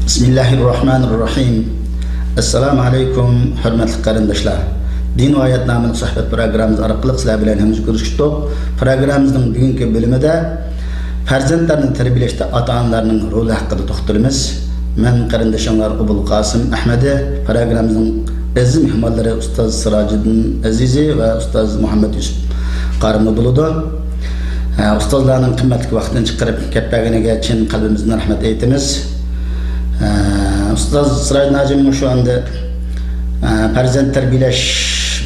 Bismillahirrahmanirrahim. Assalamu alaykum, hurmatli qarindoshlar. Din va oyat nomli suhbat programmamiz orqali sizlar bilan hemimiz ko'rishdik. Programmamizning bugungi bölümüde farzandlarni tarbiyalashda ota-onalarning roli haqida to'xtalamiz. Men qarindoshimlar Abul Qasim Ahmadi, programmamizning aziz mehmonlari ustoz Sirojiddin Azizi va ustoz Muhammad Yusuf Qarimli bo'ladi. Ustozlarning qimmatli vaqtini chiqarib ketganiga chin qalbimizdan rahmat aytamiz. Ustoz Sirojiddin Azim şu anda farzand tarbiyalash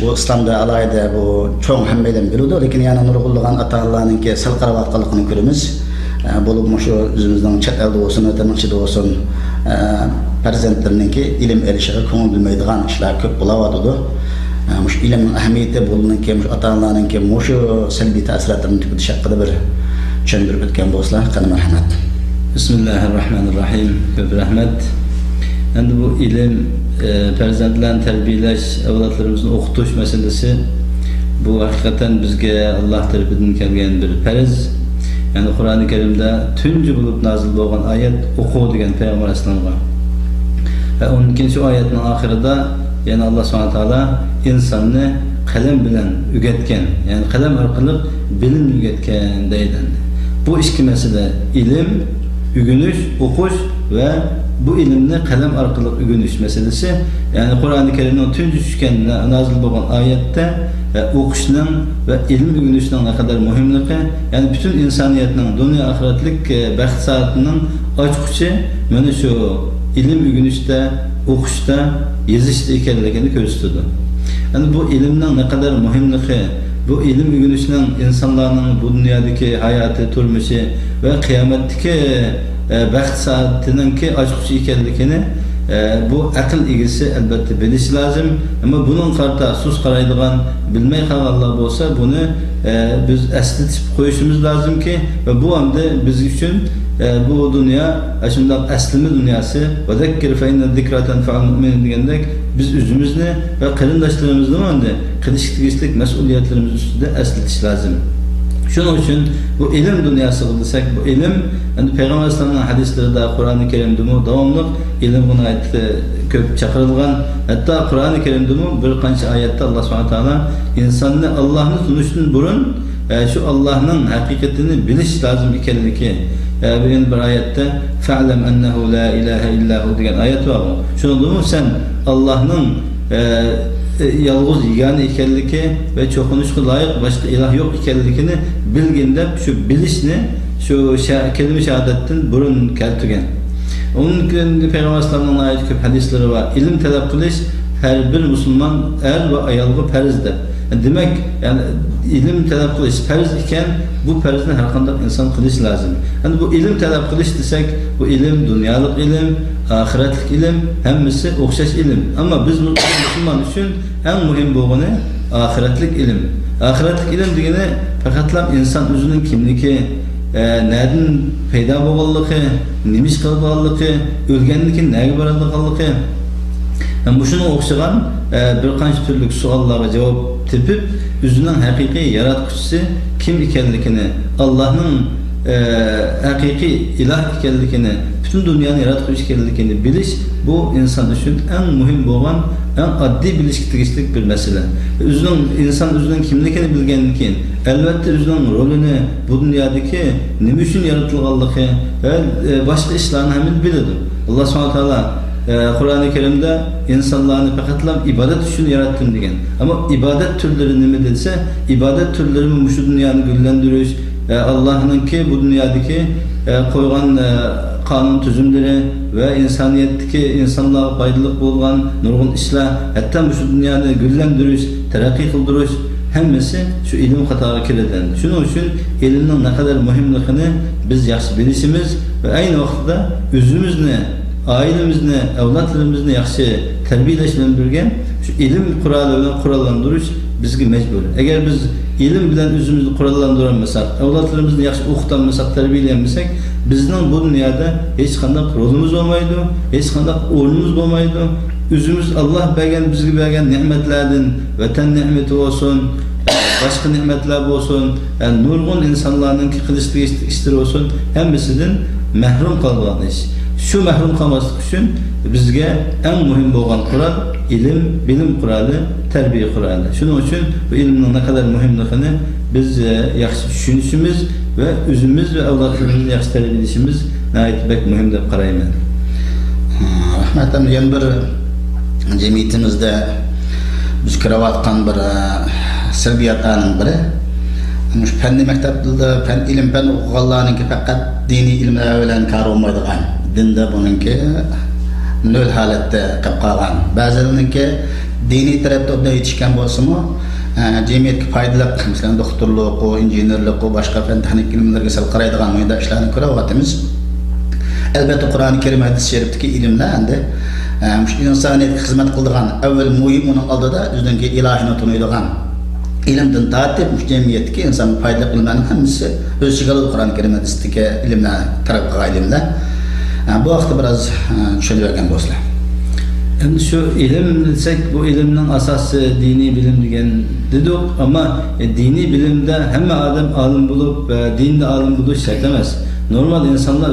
bu islomda alayda bu cho'ng hammadan biladi, lekin yana nurg'ulgan ota-onalarningki sal qarayotganligini ko'ramiz. Bo'lib shu o'zimizning chet elda bo'lsin, vatanning ichida bo'lsin, farzandlarningki ilm elishiga ko'ngil bilmaydigan ishlar ko'p bo'layotdi. Mush ilmning ahamiyati bo'lganki, mush ota-onalarningki shu salbiy ta'sirlarini tugutish haqida bir tushuntirib o'tgan bo'lsalar, qani marhamat. Bismillahirrahmanirrahim. Ko'p rahmat. Endi bu ilim, farzandlarni tarbiyalash, avlodlarimizni o'qitish masalasi bu haqiqatan bizga Alloh tarafidan kelgan bir farz. Yani Qur'oni Karimda tunji bo'lib nozil bo'lgan oyat o'qu degan payg'ambar alayhisolamga. Va 12-oyatning oxirida yana Alloh subhanahu va taolo insonni qalam bilan o'rgatgan, ya'ni qalam orqali bilim o'rgatgan deydi. Bu ikki masala ilim, o'rganish, o'qish va bu ilimni qalam orqali o'rganish masalasi, ya'ni Qur'oni Karimning tunji tushgan nozil bo'lgan oyatda o'qishning va ilm o'rganishning ne kadar muhimligi, ya'ni butun insoniyatning dunyo oxiratlik baxt saotining ochqichi mana shu ilm o'rganishda, o'qishda, yozishda ekanligini ko'rsatadi. Yani bu ilimning ne kadar muhimligi, bu ilim o'rganishning insonlarning bu dunyodagi hayoti, turmushi va qiyomatdagi baxt saatininki ochqichi ekanligini bu aql egisi albatta bilish lozim. Ama bunun qarta sus qaraydigan, bilmay qolganlar bo'lsa, buni biz eslatib qo'yishimiz lozimki va bu hamda biz uchun bu dunyo shunday aslimi dunyosi va zakkir fa inna zikra tanfa'ul mu'minin degandek biz o'zimizni va qarindoshlarimizni endi qilishlik mas'uliyatlarimiz ustida eslatish lozim. Şunun için bu ilim dünyası desak, bu ilim, yani Peygamber Aleyhisselam'ın hadislerinde, Kur'an-ı Kerim'de devamlı ilim buna ait köp çakırılgan. Hatta Kur'an-ı Kerim'de bir kanç ayette Allah SWT insanını Allah'ın sunuşunun burun şu Allah'ın hakikatini biliş lazım ikenli ki bir ayette fe'lem ennehu la ilahe illahu diyen ayet var mı? Şunu duydun sen Allah'ın yalğız yegane ekanligi ve çoxunuşqa layık başka ilah yok ekanligini bilginde şu bilishni şu kelime şehadatdan burun keltirgan. Onun için Peygamber Aleyhisselam'ın ait köp hadisleri var. İlim talep qilish her bir Müslüman er ve ayolga farzdir. Demek yani ilim talep qilish farz iken bu farzni har qanday inson qilish lazım. Yani bu ilim talep qilish desek, bu ilim dunyolik ilim, ahiretlik ilim, hemmisi o'xshash ilim. Ama biz Müslüman için en muhim bo'lgani ahiretlik ilim. Ahiretlik ilim degani faqatlam inson o'zining kimligi, nereden paydo bo'lganligi, nima ish qilganligi, o'lgandan nega boradiganligi. Yani bu şuna o'xshagan bir qancha turli savollarga javob tepib, o'zining haqiqiy yaratquchisi kim ekanligini, Allohning haqiqiy ilah ekanligini, bütün dünyanın yaratquchi ekanligini bilish bu inson uchun eng muhim bo'lgan, eng oddiy bilishga tegishli bir masala. İnsan o'zining kimligini bilgandan keyin albatta o'zining rolini, bu dunyodagi nima uchun yaratilganligi va boshqa ishlarni ham biladi. Alloh subhanahu va taolo Qur'oni Kerim'de insanlarni faqatlam ibadet uchun yaratdim degan. Ama ibadet türleri nima desa, ibadet türleri şu dünyani güllendirish, Allah'ınki bu dünyadaki qo'ygan qonun tüzümleri ve insaniyetdeki insanlara faydalı bo'lgan nurg'un ishlar, hatta şu dünyani güllendirish, taraqqiy qildirish hammasi şu ilim qatoriga kiradi. Shuning uchun ilmning ne kadar muhimligini biz yaxshi bilishimiz ve aynı vaqtda o'zimizni, ailemizni, avlodlarimizni yaxshi tarbiyalash bilan birga şu ilim quroli bilan qurollandirish bizga mecbur. Eğer biz ilim bilen özümüzü kurallandıramasak, avlatlarımızı yaxşı o'qitanmasak, tarbiyalanmasak, bizning bu dünyada hech qanday rolumuz olmaydi, hech qanday o'rnimiz olmaydi. Özümüz Allah bergen, bizga bergen nimetlerden, vatan nimeti olsun, başka nimetler olsun, yani nurgun insanların ki kılıçlı işleri olsun, hemmisinden mahrum kalgan iş. Şu mahrum kalmaslık için bizge en mühim olan kural ilim, bilim kuralı, terbiye kuralı. Şunun için bu ilmin ne kadar mühimliğini biz yaxşı düşünüşümüz ve özümüz ve evlatlarımızın yaxşı terbiyelişimiz nəhayət bek mühim deb qarayman. Rahmetim, yan bir cemiyetimizde biz kiravatkan bir sirviyat anın biri. Şu fenni mektepte fen ilim fen okuğanlarınki fakat dini ilimler öyle kar olmaydıgan. Dinde bununki nöl halette kapkagan. Bazılarınki dini tarafta odaya yetişken bolsa mı cemiyetki faydalı, mesela doktorluğu, injinerlik, başka fen teknik ilimlerge sal qaraydıgan oyunda işlerini kiravatımız. Elbette Kur'an-ı Kerim hadis-i şerifteki ilimler ende insaniyetke hizmet kıldıgan evvel muhim onun aldıda üzerindeki ilahine tunuyduğun ilimden taatip cemiyetki insan faydalı ilimlerin hemisi öz çıkalı Kur'an-ı Kerim hadisindeki ilimler tarafka ilimler. Bu vakti biraz düşünüyorken bozla. Yani şu ilim desek bu ilimden asası dini bilim degen dedik ama dini bilimde hem adam alim bulup dinde alim buluş şart emez. Normal insanlar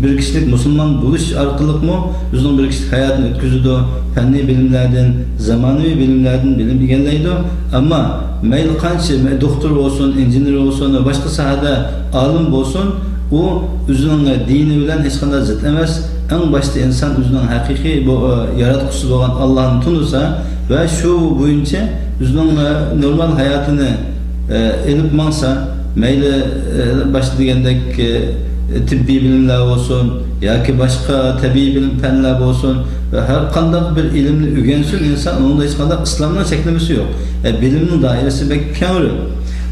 bir kişilik Müslüman buluş arkalık mı özünün bir kişilik hayatını ötküzüdü, fenni bilimlerden, zamanıvi bilimlerden bilim bilgenleydi ama meyil kançı doktor olsun, injiner olsun ve başka sahada alim olsun o özünün dini bilen hiç kadar zıt emez. En başta insan özünün hakiki bu yaratkusu olan Allah'ın tunusa ve şu boyunca özünün normal hayatını elip mansa meyli başta degендek tibbi bilimler olsun ya ki başka tabii bilim fenler olsun ve her kandak bir ilimni ügensin insan onun da hiç kadar İslam'dan çeklemesi yok. Bilimin dairesi pek kârı.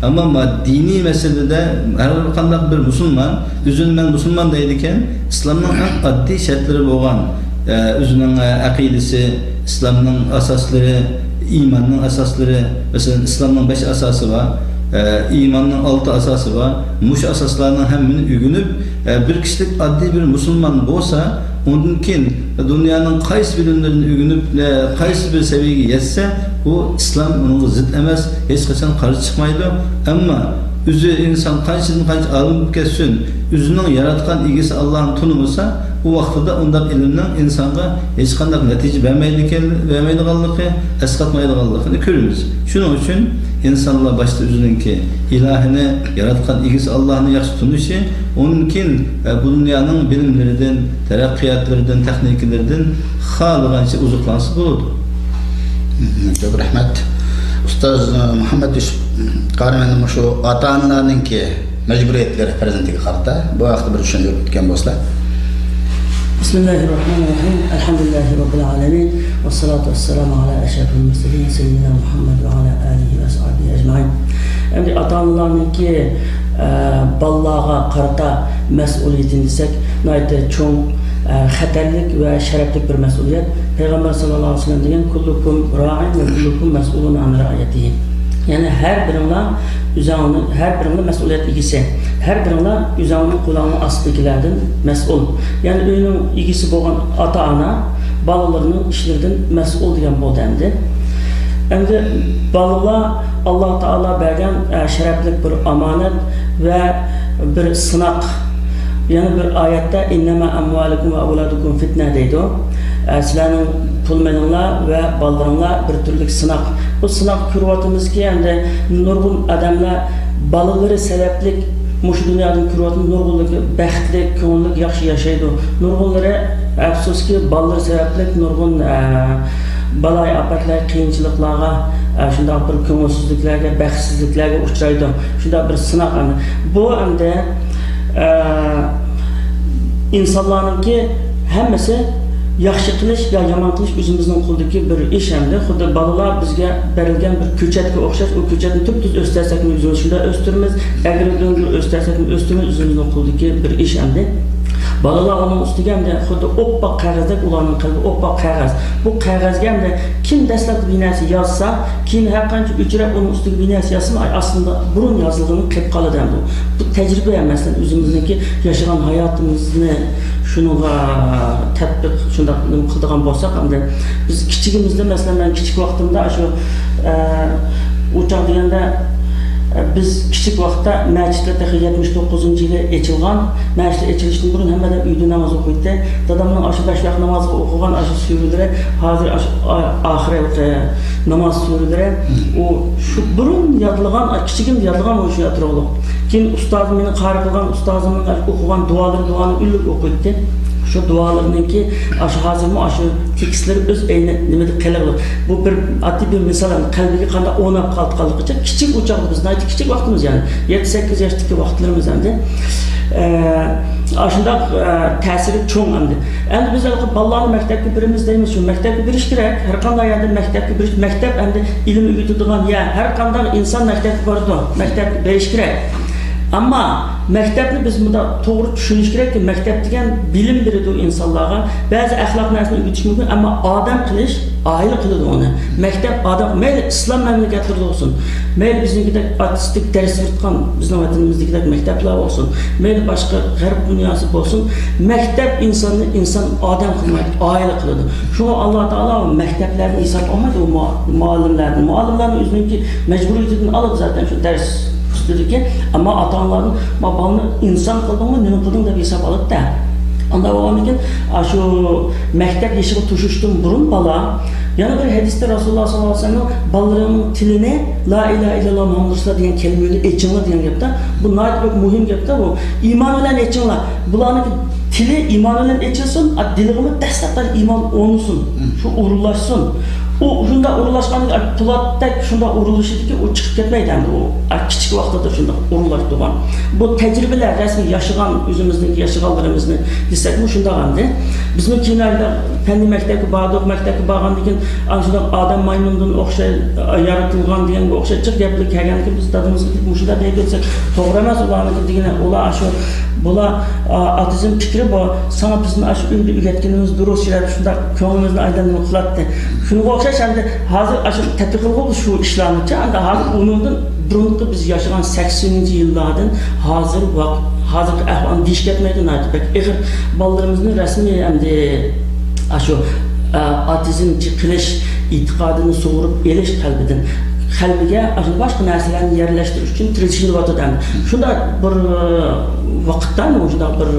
Ama dini meselede her kandak bir Müslüman, üzülmen Müslüman deydiken İslam'ın en addi şartları boğan, üzünün akidesi, İslam'ın asasları, imanın asasları, mesela İslam'ın 5 asası var. İmanın 6 asası var. Muş asaslarının hemini ügünüp bir kişilik addi bir Müslüman olsa onunkin dünyanın qaysı bilimlerini ügünüp qaysı bir seviyeye yetse bu İslam onun zıt emez. Hiç kaçan karşı çıkmaydı. Ama üzü insan kançı alim kessin. Üzünün yaratkan ilgisi Allah'ın tunumusa bu vaxtıda ondan ilimden insanga hiç kandak netice vermeydiğanlığı, eskatmaydiğanlığını görürüz. Şunun için insanlar başta üzülünki ilahine yaratkan ilgisi Allah'ını yaxşı tunuşu, onunkin bu dünyanın bilimlerinden, terakkiyatlarından, tekniklerden halıganca uzaklansı bulurdu. Çok rahmet. Ustaz Muhammed Yusuf Karime'nin şu ata-analarınki mecburiyetleri prezentiki karta bu vaxtı bir düşünüyor bitken boslar. Bismillahirrahmanirrahim. Elhamdülillahi Rabbil alemin. Ve salatu vesselamu ala eşrefil murselin. Seyyidina Muhammed ve ala alihi ve sahbihi ecmaîn. Endi ata-analarınki ballağa karta mesuliyetini desek nayte çoğun xatarlik ve şereflik bir mesuliyet. Peygamber sallallahu aleyhi ve sellem degan kullukum ra'in ve kullukum mes'ulun an ra'iyetihi. Yani her birinin mesuliyet ilgisi. Her birinin üzerinin kulağının astıkilerden mesul. Yani öyünün ilgisi boğan ata-ana balalarının işlerden mesul diyen bu dendi. Endi balalar Allah Teala bergen şereflik bir amanet ve bir sınak. Yani bir ayette innema amvalukum ve avladukum fitne deydi o. Sizlerin pulmenler ve ballarınlar bir türlük sınak. Bu sınak kürvatımız ki yani nurgun adamlar balaları sebeplik muş dünyanın kürvatının nurgunluğu bəxtlik, köngünlük yaxşı yaşaydı. Nurgunları afsus ki balları sebeplik nurgun balay apatlar, kıyınçılıklarga, şunda bir köngülsüzlüklerge, bəxtsizliklerge uçraydı. Şunda bir sınak. Bu anda insanların ki hemmesi yaxşı qilish ya yomon qilish o'zimizning qo'ldagi bir ish hamda xuddi bolalar bizga berilgan bir ko'chatga o'xshash u ko'chatni tub-tuz o'stirsak o'zimiz shunda o'stiramiz agar o'stirsak o'stiramiz o'zimizning qo'ldagi bir ish hamda Balalar onun üstüge hem de xuddi oppoq qog'ozdek ularning qalbi oppoq qog'oz. Bu qog'ozga ham de kim dastlabki binasi yozsa, keyin har qancha o'chirib onun üstüge binasi yazsa, aslında burun yazılığını qilib qoladi ham bu. Bu tajriba ham masalan o'zimizniki yashagan hayotimizni şunuğa tatbiq şunda qildigan bo'lsak hamda biz kichigimizda masalan men kichik vaqtimda shu o'choq deganda biz kichik vaqtda masjidda 79-yili ochilgan, masjid ochilishdan burun hammada uyda namoz o'qiydi. Dadamning aşı 5 vaqt namozga o'qigan aşı sürülere, hozir oxiratda namoz sürülere o şu burun yodlagan, kichigim yodlagan o'sha atrofliq. Keyin ustozim meni qari qilgan ustozimning o'qigan duoni ulug' o'qiydi. Şu dualarınki aşı hazırmı aşı tekstleri öz eyni nimede qalırlar. Bu bir adli bir misal qalbiga qanda o'nab qaldıqcha kichik uçaq biz nayt kichik vaqtimiz yani 7-8 yaşdaki vaqtlarımız endi. Aşında ta'siri cho'ng endi. Endi biz balalarni maktabga birimiz deymiz, shu maktabga birish kerak. Har qanday yerda maktabga birish, maktab endi ilm o'rgatadigan ya har qanday inson maktabga boradi, maktabga berish kerak. Ama mektepni biz bunda doğru düşünüş gerek ki mektep degan bilim beradi o insanlarga. Bazı ahlak narsani o'rgatish mumkin, ama adam qilish, aile qiladi onu. Mektep adam, mayli islom mamlakatlarida olsun, mayli biznikidek artistik ders o'tgan bizning vatanimizdagidek mekteplar olsun, mayli boshqa g'arb dunyosi bo'lsin, mektep insonni inson odam qilmaydi, aile qiladi. Shuni Alloh taolo mekteplarni hisob olmaydi, o muallimlarni o'zininki majburiyatidan olib zaten şu ders ki, ama ata-onalarning balani inson qildingmi, nima qilding deb hisob oladi da. Onda bo'lgandan shu maktab eshigi tushishdan burun bala yana bir hadisda Rasululloh sollallohu alayhi vasallam ballarning tilini la ilaha illalloh Muhammad rasululloh degan kalimani aytinglar degan gapda. Bu nayt muhim gapda bu. Iymon bilan aytinglar. Bularning tili iymon bilan aytilsin, diligimi dastlabdan iymon o'nsin, shu urulashsin. O şunda uğurlaşmanın Pulat'tak şunda uğurlaşıydı ki o çıkıp ketmeydi hem de o küçük vaxtadır şunda uğurlaştı olan. Bu tecrübeler resmi yaşayan özümüzdeki yaşayanlarımızı desek bu şunda hem bizim kimlerde kendi mektebi bağdık, mektebi bağın diyen şunda adam maymundan okşay yaratılgan diyen bu okşay çık yapılık hergen ki biz tadımızı bu şunda deyip etsek doğramaz olanı diyen ola aşı bula atizm fikri bu sana bizim aşı ünlü üretkenimiz duruz şeyler şunda könlümüzün aydınlığını kılattı. Şunu okşay şimdi hazır aşı tatbiq oldu şu işlemci anda hazır onundan burunqi biz yaşayan 80-ci yıllardan hazır ahvalını diş ketmeydi naydı. Pek eğer ballarımızın resmi emdi aşı atizm qilish itiqadını soğurup eliş kalbiden qalbiga boshqa narsalarni yerlashtirish uchun tirishilib endi. Shunda bir vaqtdan o'shunda bir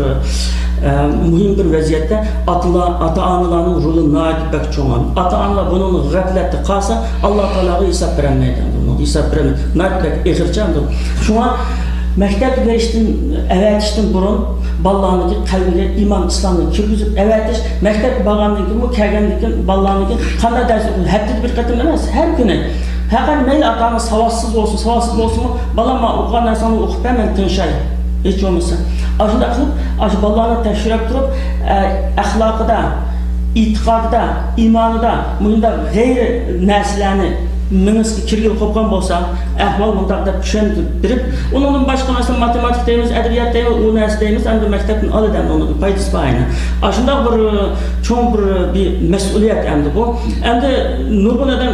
muhim bir vaziyatda ata-onalarning roli nihoyat cho'ng. Ata-onalar buni g'aflatda qolsa Alloh taologa hisob bermaydi. Buni hisob bermaydi. Nihoyat eg'irchamdi. Shunga maktab berishdan avatishdan burun balalarning qalbiga iymon islomni kirgizib avatish, maktab borgandan keyin bu kelgandan keyin balalarning qanday dars o'qiydi? Haftada bir qatim emas, har kuni. Haqiqat mayli ata-ona savossiz olsun, balama o'qigan narsani o'qib hemen tinchaydi. Hiç olmasa. Aşında qilib, aşı balalarni tekshirib turib, axloqida, itiqodida, iymonida, bunda g'ayri narsalarni mingiski kirgil qo'ygan bo'lsa, ahvol bundaq deb tushuntirib berib, undan boshqa narsa matematik deymiz, adabiyot deymiz, u narsa deymiz, endi maktabdan oladan uni foydasi bor. Ashunda cho'ng bir mas'uliyat endi bu. Endi nurg'un odam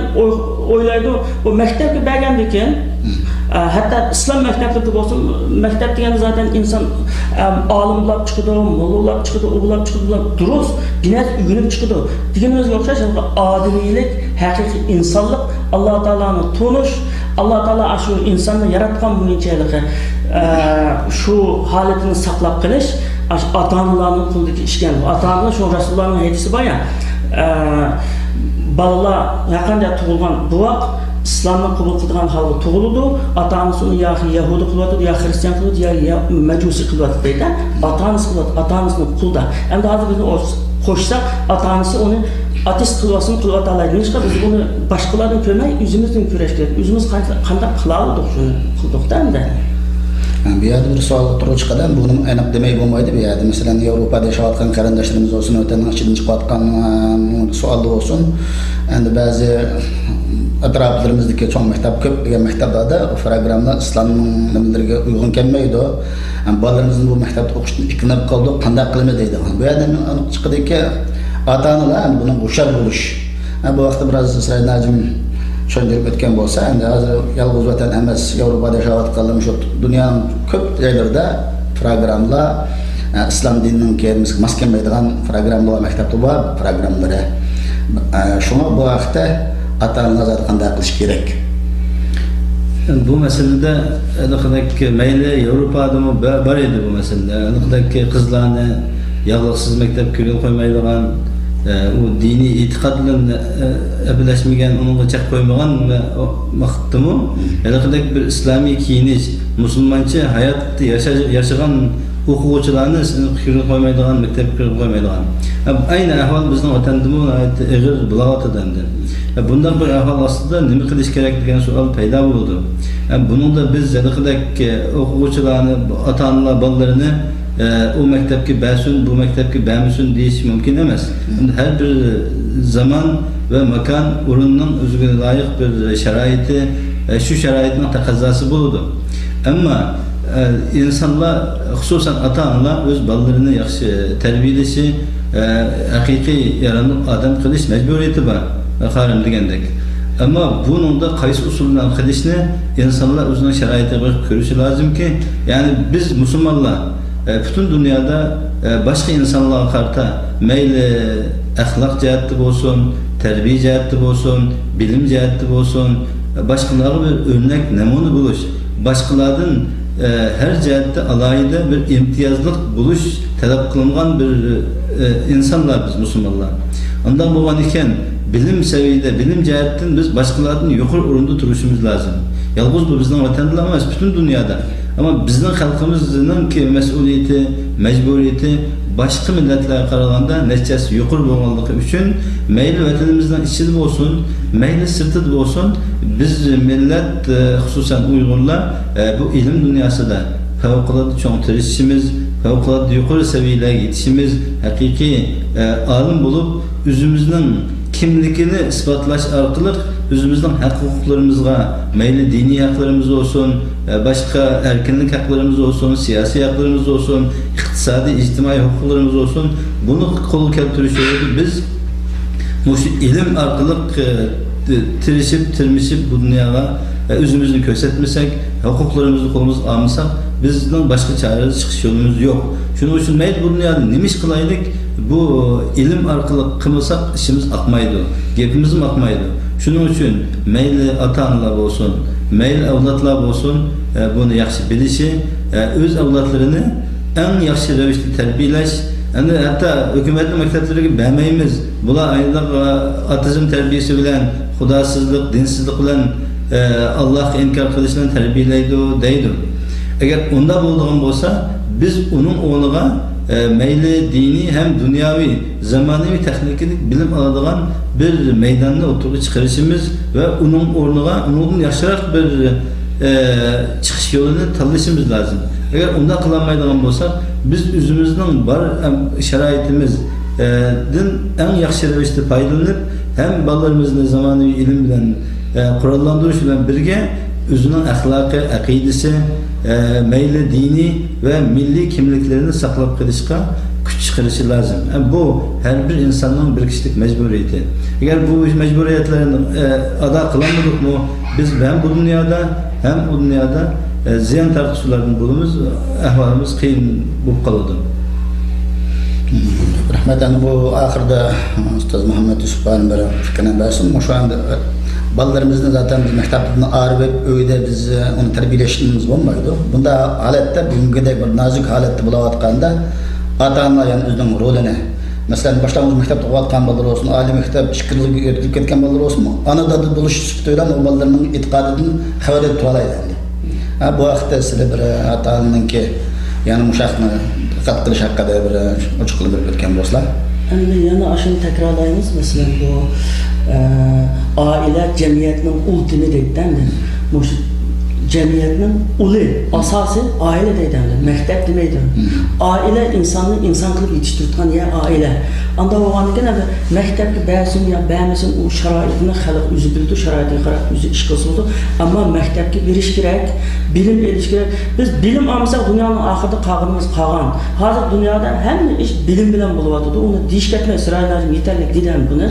o'ylaydi, o maktabga borgandan keyin hatta islom maktablarida bo'lsin, maktab deganda zaten inson olimlar chiqadi, mollalar chiqadi, o'g'illar chiqadi, durust binas o'rganib chiqadi. Deganimizga o'xshash odamiylik, haqiqiy insonlik, Alloh taoloni tonish, Alloh taolo shu insonni yaratgan bo'yinchaligi shu holatini saqlab qilish ota-onalarning qo'lidagi ish ekan. Ota-onalar shu Rasulullohning hadisi bor ya, balalar yaqinda tug'ilgan buvoq İslam'ın kabul kıldığı halde tuğuludu, ata-anasını ya Yahudi kılıyordu, ya Hristiyan kılıyordu, ya Mecusi kılıyordu deydi. Ata-anası kılıyordu, ata-anasının kulda. Hem de hazır biz onu koşsak, ata-anası onu ateist kılıyorsun, kılıyordu Allah'ın işe biz bunu başkalarından görmeyi, yüzümüzden güreştirdik. Yüzümüz kandak kılavuduk şunu kıldık değil mi? Bu yerda bir savol turuvchi qadam buni aniq demay bo'lmaydi. Bu yerda masalan Yevropada yashayotgan qarindoshlarimiz olsun, o'taning ichidan chiqayotgan savol olsun. Endi ba'zi atroflarimizdagi cho'ng maktab ko'p degan maktablarda programma islomning nimalariga uyg'un kelmaydi. Bolalarimizni bu maktabda o'qishni ikkinab qoldi, qanday qilamiz deydi. Bu yerda men aniq chiqadiki, ota-onalar buning hushyor bo'lish. Bu vaqtda biroz Isroil Najim tushuntirib o'tgan bo'lsa, endi hozir yolg'iz vatan emas, Yevropada yashayotganlar shu dunyoning ko'p joylarida programmalar islom dinining kelmasiga mos kelmaydigan programmalar maktabda bor programmalari. Shuna bu vaqtda ota-onalar qanday qilish kerak? Bu masalada aniqdaki mayli Yevropadami bor edi bu masala. Aniqdaki qizlarni yog'liqsiz maktabga yo'l qo'ymaydigan, u diniy e'tiqod bilan birlashmagan, unga chaq qo'ymagan vaqtdami, aniqdaki bir islomiy kiyinish, musulmoncha hayot yashagan o'quvchilarni fikrini qo'ymaydigan, maktabga kirib qo'ymaydigan. Ayni ahvol bizning vatandami ig'ir bo'layotgandi. Bundan bir ahvol ostida nima qilish kerak degan savol paydo bo'ldi. Buningda biz aniqdaki o'quvchilarni, ota-onalar bolalarini o maktabga bersin, bu maktabga bermasin deyish mumkin emas. Har bir zaman va makon o'rinning o'ziga loyiq bir sharoiti, shu sharoitning taqozosi bo'ladi. Ammo insonlar, xususan ota-onalar o'z bolalarini yaxshi tarbiyalashi, haqiqiy yaranib odam qilish majburiyati bor, qarim degandek. Ammo buningda qaysi usul bilan qilishni insonlar o'zining sharoitiga ko'rishi lozimki, ya'ni biz musulmonlar bütün dünyada başka insanlara karşı mayli ahlak cihati olsun, terbiye cihati olsun, bilim cihati olsun, başkaları bir örnek namunu buluş, başkalarının her cihatte alayda bir imtiyazlık buluş talep kılınan bir insanlar biz Müslümanlar. Ondan bu iken bilim seviyede, bilim cihatten biz başkalarının yukarı orunda duruşumuz lazım. Yalnız bu bizden vatandaşlar bütün dünyada. Ama bizning xalqimizning ki mas'uliyati, majburiyati boshqa millatlarga qaraganda nechasi yuqori bo'lganligi uchun mayli vatanimizdan ichida bo'lsin, mayli sirtida bo'lsin, biz millat, xususan Uyg'urlar bu ilm dunyosida favqulodda cho'ng tirishimiz, favqulodda yuqori seviyelarga yetishimiz, haqiqiy olim bo'lib, o'zimizning kimligini isbotlash orqali o'zimizning haq-huquqlarimizga, mayli diniy haqlarimiz olsun, başka erkinlik haklarımız olsun, siyasi haklarımız olsun, iktisadi, ictimai hukuklarımız olsun, bunu kol keltirişiyordu. Biz bu ilim arkalık tirmişip bu dünyaya özümüzü kösetmesek, hukuklarımızı kolumuz almasak, bizden başka çaresiz çıkış yolumuz yok. Şunun için meyil bu dünyada nemiş kılaydık, bu ilim arkalık kılmasak işimiz akmaydı, gepimizim akmaydı. Şunun için meyil ata-analar olsun, mayli avlodlar bo'lsin, buni yaxshi bilishi, o'z avlodlarini eng yaxshi ravishda tarbiyalash, endi hatto hukumatning maktablariga bermaymiz. Bular ayniq otizm tarbiyasi bilan, xudosizlik, dinsizlik bilan Allohga inkor qilishni tarbiyalaydi deydi. Agar unda bo'lgan bo'lsa, biz uning o'rniga mayli diniy ham dunyoviy, zamonaviy texnik bilim oladigan bir maydonni o'rtaga chiqarishimiz va uning o'rniga undan yaxshiroq bir chiqish yo'lini tanlashimiz lozim. Agar unda qilolmaydigan bo'lsak, biz o'zimizning bor sharoitimizdan eng yaxshi ravishda foydalanib, ham bolalarimizni zamonaviy ilm bilan qurollantirish bilan birga o'zining axloqi, aqidasi, mayli diniy va milliy kimliklerini saqlab qolishga kuch chiqarishi lozim. Bu her bir insonning bir kishilik majburiyati. Agar bu majburiyatlarni ado qilolmadikmi, biz ham bu dunyoda, ham u dunyoda ziyon tortishlardan bo'lamiz, ahvolimiz qiyin bo'lib qoladi. Rahmat, bu oxirida Ustoz Muhammad Yusufxon bir fikrini bersin. Şu anda balalarımızın zaten biz maktabdan ağırıp öyde biz onu terbiyeleştiğimiz olmaydı. Bunda halette bugünkü bir nazik halette bulavatqanda ata-ana yani özünün rolüne. Mesela başlangıç mektepte okuyan balalar olsun, âli mektep, şıkkırlık öğretip ketken balalar olsun, anada da buluş sütüyle o balalarının itikadını haber edip tuvalaydı. Bu vakitte size bir ata-ananın ki yani muşakını dikkat kılış hakkında bir uçuklu bir ötken bolsa. Yana aşını tekrarlayınız mesela bu aile cemiyetinin ultimi dedikten de cemiyetinin ulu, asası aile deydi, mektep demeydi. Aile insanı insan kılıp yetiştirdiğin yer aile. Anda oğanı gene mektepte beğensin ya beğenmesin o şaraitini halk yüzü bildi, şaraitini qarab yüzü iş qıldı. Ama mektepte bir iş gerek, bilim eriş gerek. Biz bilim almasak dünyanın ahırda qağımız qağan. Hazır dünyada hem iş bilim bilen buluvatıdı. Onu diş ketme İsrail'in yeterlik deyilən bunu.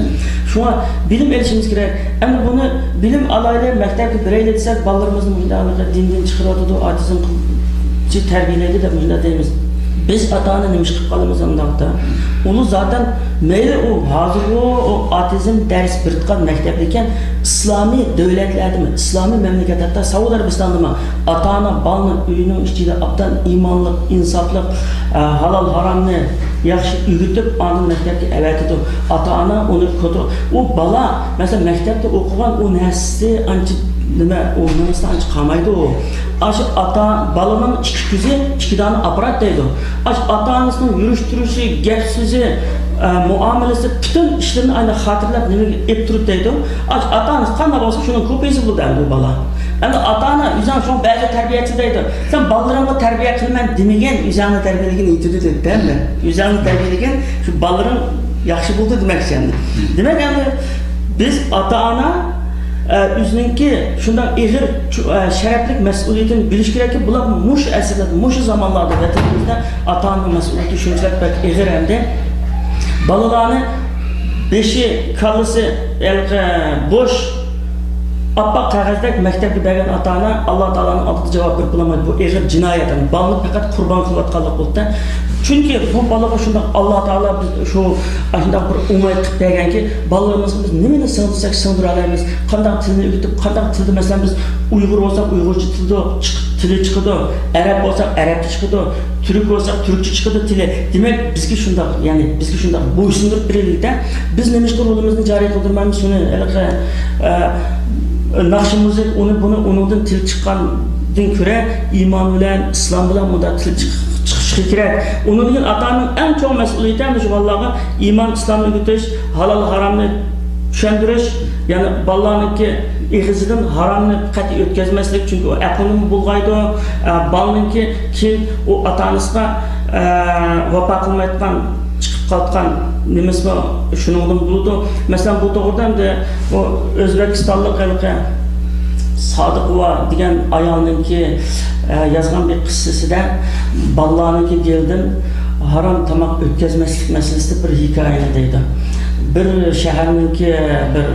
Şuna bilim erişimiz gerek. Ama bunu bilim alaylı mektepte bireyli desek ballarımızın mühindağlığı dinden çıkıratıdı, atizm terbiyeleydi de mühindağ deyimiz. Biz ata-ana nemiş qilib qolamiz undaqda. Onu zaten meyli o hazır o atizm ders biritgan maktab ekan islomiy davlatlardami, islomiy mamlakatlarda Saudiya Arabistonidami ata-ana balni uyning ichida abdan iymonli, insofli, halol haromni yaxshi o'rgatib, uni maktabga avatidi. Ata-ana uni o bala mesela maktabda o'qigan o narsasi ancha nima o narsasi ancha qolmaydi o. Aş ata balının iki ko'zi, ikki dona aparat deydi. Aş ata-onasining yurish-turishi, gap-so'zi, muomalasi bütün ishlarni ayni xotirlab nimaga ep turib deydi. Aş ata-onasi qanday bo'lsa shuni ko'paysa bo'ladi bu bala. Endi ata-ona o'zing shu ba'zi tarbiyachi deydi. Sen balalarimga tarbiya qilman demagan, o'zingni tarbiyalagan aytdi deydi-mi? O'zingni tarbiyalagan shu balalarim yaxshi bo'ldi demak endi. Demak endi biz ata-ona o'zininki shundan eg'ir sharaflik mas'uliyatini bilish kerakki, bular mush asrlarda, mush zamonlarda vatanimizda ata-ona mas'uliyati shunchalik eg'ir hamda balalarni beshi kallasi bo'sh appak qog'ozdagi maktabga bergan ata-ona Alloh taolaning oldida javob berib bo'lmaydi. Bu eg'ir jinoyat. Balani faqat qurbon qilayotganlik bo'ldi. Chunki bu balaga shunday Alloh taolo biz shu shunday bir umid qilib berganki, balalarimizga biz nimani singdirsak singdira olamiz. Qanday tilni o'rgatib, qanday tilda masalan biz Uyg'ur bo'lsak Uyg'urcha tili chiqadi, arab bo'lsak arabcha chiqadi, turk bo'lsak turkcha chiqadi tili. Demak, bizga shunday, ya'ni bizga shunday bo'ysundirib beraylikda, biz nima rolimizni joriy qildirmaymiz shuni Naqshimizni undan til chiqqandan ko'ra iymon bilan, islom bilan bunda til chiqishi kerak. Uning uchun ota-onaning eng chong mas'uliyati ham shu bolalarga iymon, islomni o'rgatish, halol haromni tushuntirish, ya'ni bolalarniki ig'izidan haromni qat'iy o'tkazmaslik, chunki u aqlini bulg'aydi. Bolaninki keyin u ota-onasiga vafo qilmayotgan chiqib qolgan nimasi shuningdan bo'ldi. Masalan, bu to'g'rida hamda bu O'zbekistonlik Sodiqova degan ayolninki yozgan bir qissasida bolalarniki geldim harom tomoq o'tkazmaslik masalasida bir hikoyani deydi. Bir shaharninki bir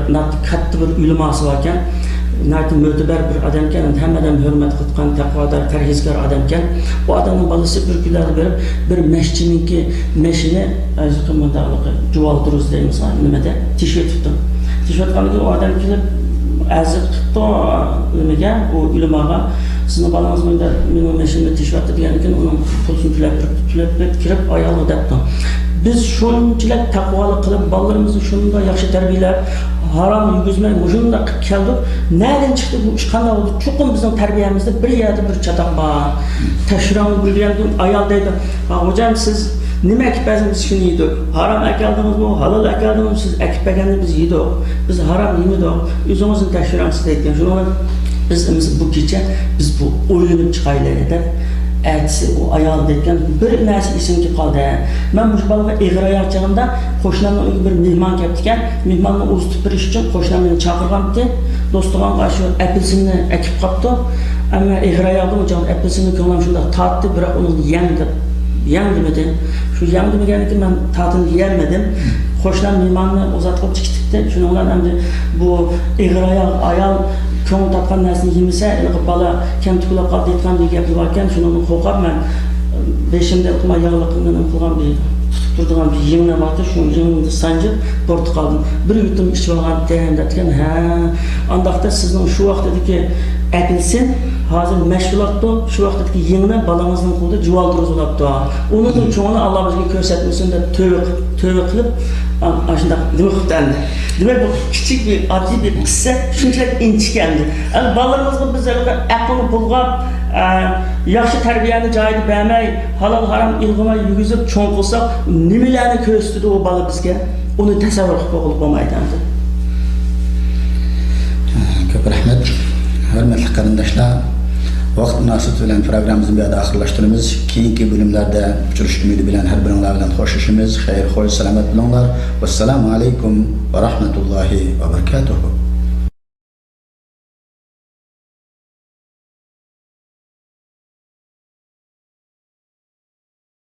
katta bir ulamosi bor ekan. Mo'tabar bir odam ekan, hammadan hurmat qilgan, taqvodor, parhezkor odam ekan. Bu odamning bolasi bir kunlarda berib, bir mashchininki mashini juvaldiruz deymiz, nimada tishvetibdi. Tishvetganiga u odam kelib azir qildi nimaga, u ulamoga, sizni bolangiz bunda mening mashimni tishvetdi degan ekan, uning pulini tulab kirib ayolga debdi. Biz shunchalik taqvoli qilib, bolalarimizni shunday yaxshi tarbiyalab, harom yurgizmay, shunda qilib keldik. Nereden chiqdi bu ish, qanday bo'ldi? Chuqur bizning tarbiyamizda bir yerda bir chatoq bor. Tashriqni bilgandim, ayol deydi, "Hocam siz nima ekipajni biz shuni yedik? Harom akaldingizmi, halol akaldingizmi? Siz ekipajni biz yedik. Biz harom yemedik. O'zingizni tashriqsiz deydigan. Shuni biz bu kecha biz bu o'ylanib chiqaylik deb Ertesi o ayol deyken bir narsa esimga qoldi. Men mush bolaga eg'irayar chog'imda qo'shnilarning uyiga bir mehmon kelibdikan, mehmonni uzitib berish uchun qo'shnilar meni chaqirgandi. Do'stimga shu apelsinni ekib qopdi. Ammo eg'irayardim uchun apelsinni ko'nglim shunda tatdi, biroq uni yengdimidi. Shu yengdimigan ekan men tatini yemedim. Qo'shnilar mehmonni uzatib chiqdi. Shuni bilan endi bu eg'irayar ayol ko'ngil topgan narsani yemasa, bola kam tuklab qoldi deyotgan bir gap bor ekan, shuni qo'rqib men beshimda o'qima yog'liqimdan qilgan bir turadigan bir yengni bordi, shu yengni sanjib borib qoldim. Bir yutum ichib olgan deyotgan, ha, andaqda sizning shu vaqtdagi apelsin hozir mashg'ulotda, shu vaqtdagi yengni bolangizning qo'lida juvaldirib olibdi. Uning cho'ngini Alloh bizga ko'rsatmasin deb tövbe qilib aslında demek demek bu küçük bir adli bir kıssa şunçalik inçikendi. Yani balalarımızda biz aklını bulgap, yaxşı terbiyeni caydı beğenmey, halal haram ilgime yüzüp çoğun kılsak, nimelerni köstüdü o bala bizge, onu tasavvur olup olmaydı. Köp rahmet, hürmetli qarindoshlar. Vaqt münasibati bilan programmamizni bu yerda oxirlashtiramiz. Keyingi bölümlerde uchrashish umidi bilan har biringlar bilan xo'shlashamiz. Xayr, xo'sh, salomat bo'linglar. Vassalomu alaykum va rahmatullohi va barakatuh.